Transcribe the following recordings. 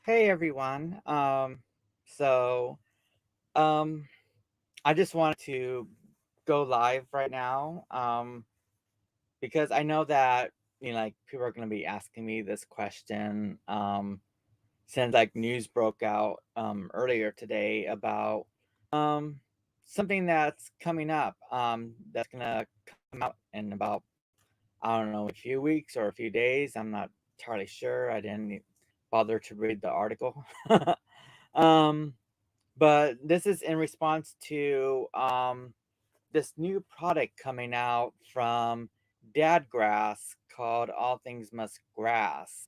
Hey everyone. So um I just wanted to go live right now. Because I know that like people are gonna be asking me this question since like news broke out earlier today about um something that's coming up that's gonna come out in about I don't know, a few weeks or a few days. I'm not entirely sure. I didn't bother to read the article. um But this is in response to this new product coming out from Dadgrass called All Things Must Grass,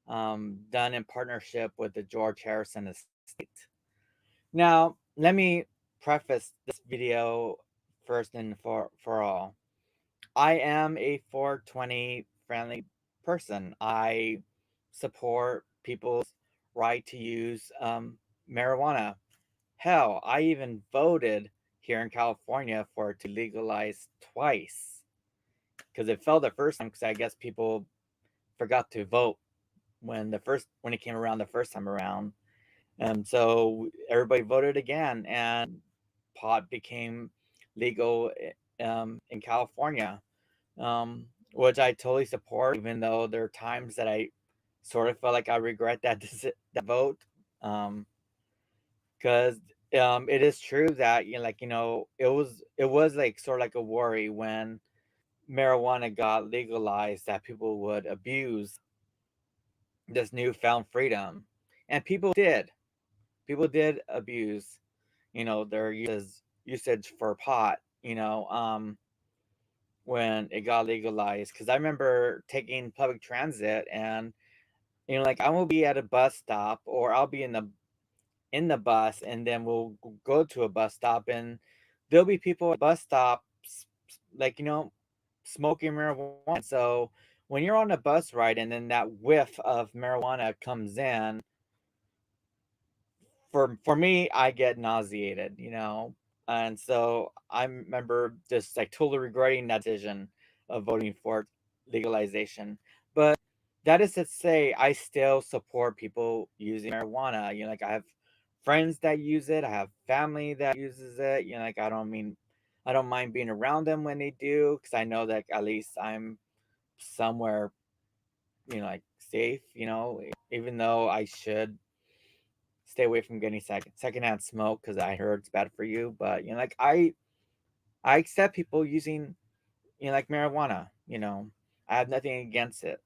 done in partnership with the George Harrison Estate. Now, let me preface this video first and for all. I am a 420 friendly person. I support people's right to use marijuana. Hell, I even voted here in California for it to legalize twice because it failed the first time because I guess people forgot to vote when it came around the first time around. So everybody voted again, and pot became legal in California, which I totally support. Even though there are times that I sort of felt like I regret that vote. Um, because it is true that it was like sort of like a worry when marijuana got legalized that people would abuse this newfound freedom, and people did abuse their usage for pot, when it got legalized. Because I remember taking public transit, and like I will be at a bus stop, or I'll be in the bus, and then we'll go to a bus stop, and there'll be people at bus stops, like smoking marijuana. So when you're on a bus ride and then that whiff of marijuana comes in, for me, I get nauseated, and so I remember just like totally regretting that decision of voting for legalization. But that is to say, I still support people using marijuana. Like I have friends that use it. I have family that uses it. Like I don't mind being around them when they do, because I know that at least I'm somewhere, like safe. Even though I should stay away from getting secondhand smoke because I heard it's bad for you. But like I accept people using like marijuana. I have nothing against it.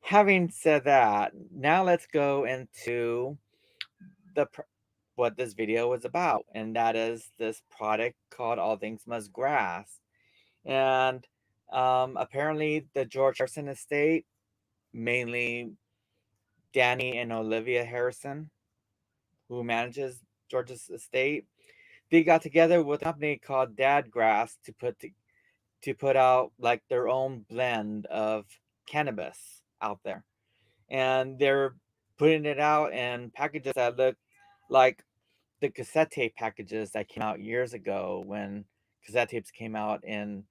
Having said that, now let's go into the what this video was about, and that is this product called All Things Must Grass. And apparently, the George Harrison estate, mainly Danny and Olivia Harrison, who manages George's estate, they got together with a company called Dadgrass to put out like their own blend of cannabis out there, and they're putting it out in packages that look like the cassette tape packages that came out years ago when cassette tapes came out in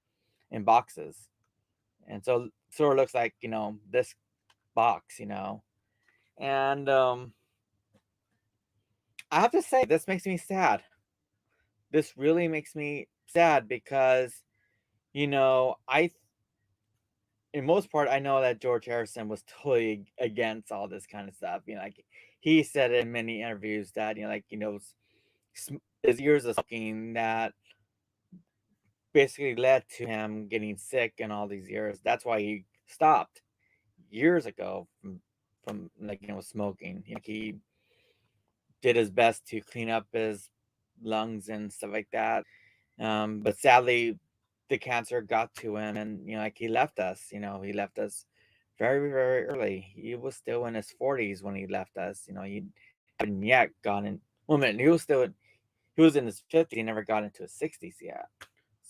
boxes, and so sort of looks like this box, and I have to say this makes me sad. This really makes me sad because I in most part, I know that George Harrison was totally against all this kind of stuff. Like he said in many interviews that his years of smoking that basically led to him getting sick in all these years. That's why he stopped years ago from like smoking. He did his best to clean up his lungs and stuff like that. But sadly, the cancer got to him, and like he left us. He left us very, very early. He was still in his 40s when he left us. He hadn't yet gotten. Well, man, he was in his 50s. He never got into his 60s yet,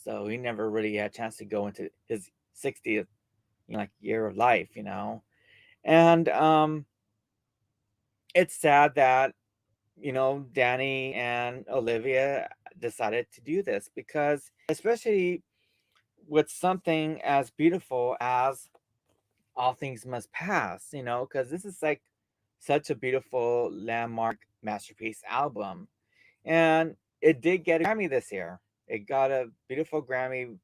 so he never really had a chance to go into his 60th, like year of life. And it's sad that Danny and Olivia decided to do this because, especially with something as beautiful as All Things Must Pass, because this is like such a beautiful landmark masterpiece album. And it did get a Grammy this year. It got a beautiful Grammy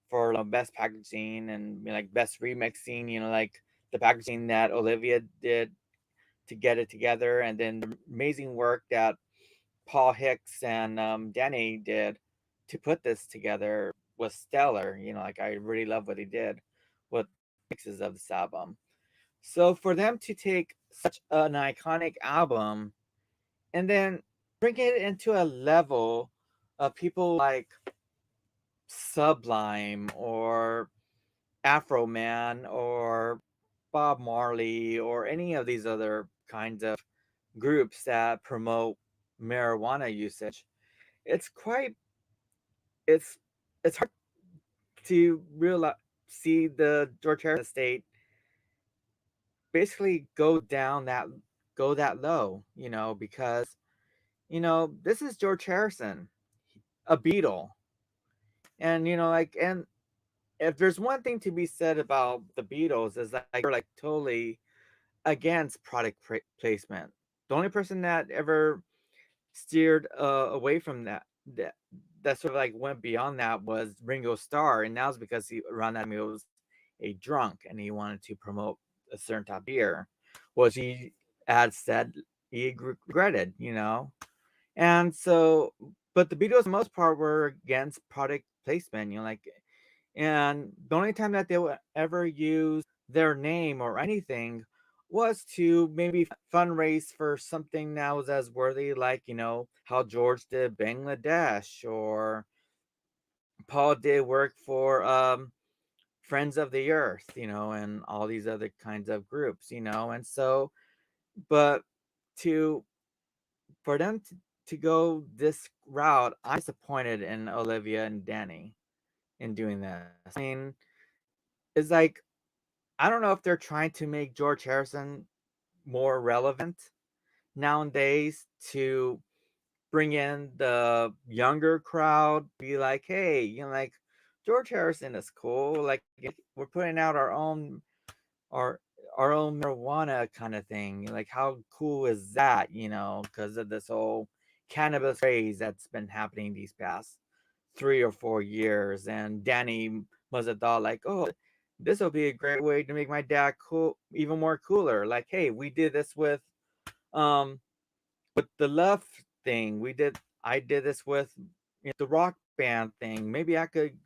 for best packaging and like best remixing, like the packaging that Olivia did to get it together, and then the amazing work that Paul Hicks and Danny did to put this together was stellar. Like I really love what he did with mixes of this album. So for them to take such an iconic album and then bring it into a level of people like Sublime or Afro Man or Bob Marley or any of these other kinds of groups that promote marijuana usage, it's quite it's it's hard to realize see the George Harrison estate basically go that low, because this is George Harrison, a Beatle, and and if there's one thing to be said about the Beatles is that they're like totally against product placement. The only person that ever steered away from that that sort of like went beyond that was Ringo Starr, and that was because around that time he was a drunk and he wanted to promote a certain type of beer, which he had said he regretted, and so. But the Beatles, for the most part, were against product placement, like, and the only time that they would ever use their name or anything was to maybe fundraise for something that was as worthy, like, how George did Bangladesh, or Paul did work for Friends of the Earth, and all these other kinds of groups, and so, but to for them to go this route, I'm disappointed in Olivia and Danny in doing this. I mean, it's like, I don't know if they're trying to make George Harrison more relevant nowadays to bring in the younger crowd, be like, hey, like George Harrison is cool. Like we're putting out our our own marijuana kind of thing. Like how cool is that, because of this whole cannabis craze that's been happening these past 3 or 4 years. And Danny must have thought like, oh, this will be a great way to make my dad cool, even more cooler. Like, hey, we did this um with the love thing. I did this with the rock band thing. Maybe I could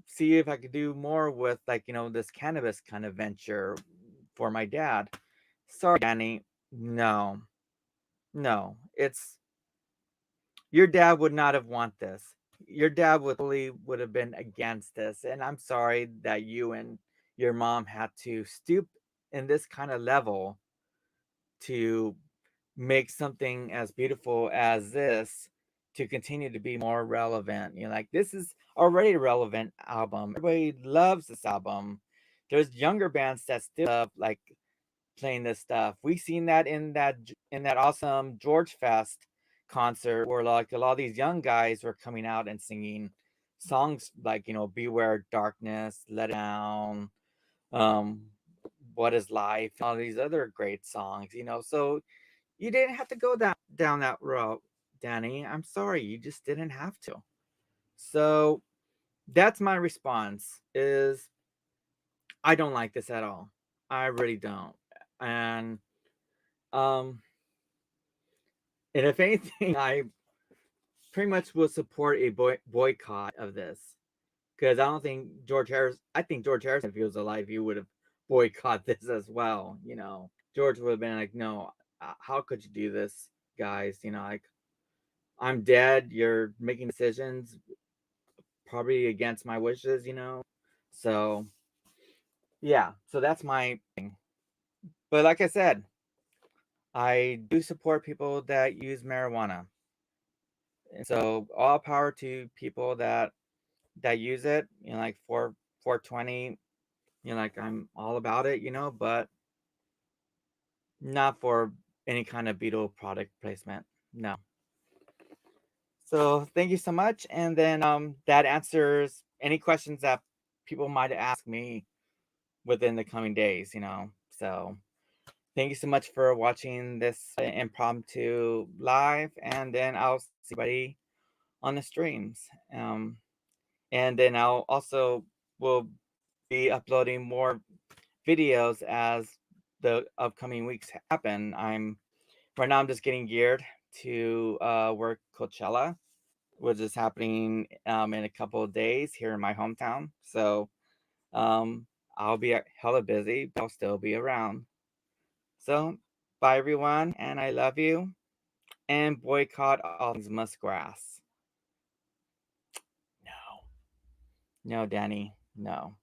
see if I could do more with like, this cannabis kind of venture for my dad. Sorry, Danny. No. No. It's your dad would not have want this. Your dad would have been against this. And I'm sorry that you and your mom had to stoop in this kind of level to make something as beautiful as this to continue to be more relevant. Like this is already a relevant album. Everybody loves this album. There's younger bands that still love like playing this stuff. We've seen that in that awesome George Fest concert where like a lot of these young guys were coming out and singing songs like, Beware Darkness, Let It Down, um, What Is Life, all these other great songs, So you didn't have to go down that road, Danny. I'm sorry, you just didn't have to. So that's my response is I don't like this at all. I really don't. And um and if anything, I pretty much will support a boycott of this because I think George Harrison, if he was alive, he would have boycott this as well. George would have been like, no, how could you do this, guys? Like I'm dead. You're making decisions probably against my wishes. So yeah, so that's my thing. But like I said, I do support people that use marijuana. And so all power to people that use it, like 420, like I'm all about it, but not for any kind of Beetle product placement. No. So thank you so much. And then that answers any questions that people might ask me within the coming days. So thank you so much for watching this impromptu live, and then I'll see everybody on the streams. And then I'll also will be uploading more videos as the upcoming weeks happen. I'm right now I'm just getting geared to work Coachella, which is happening in a couple of days here in my hometown. So um, I'll be hella busy, but I'll still be around. So bye everyone, and I love you. And boycott all things muskgrass. No, no, Danny, no.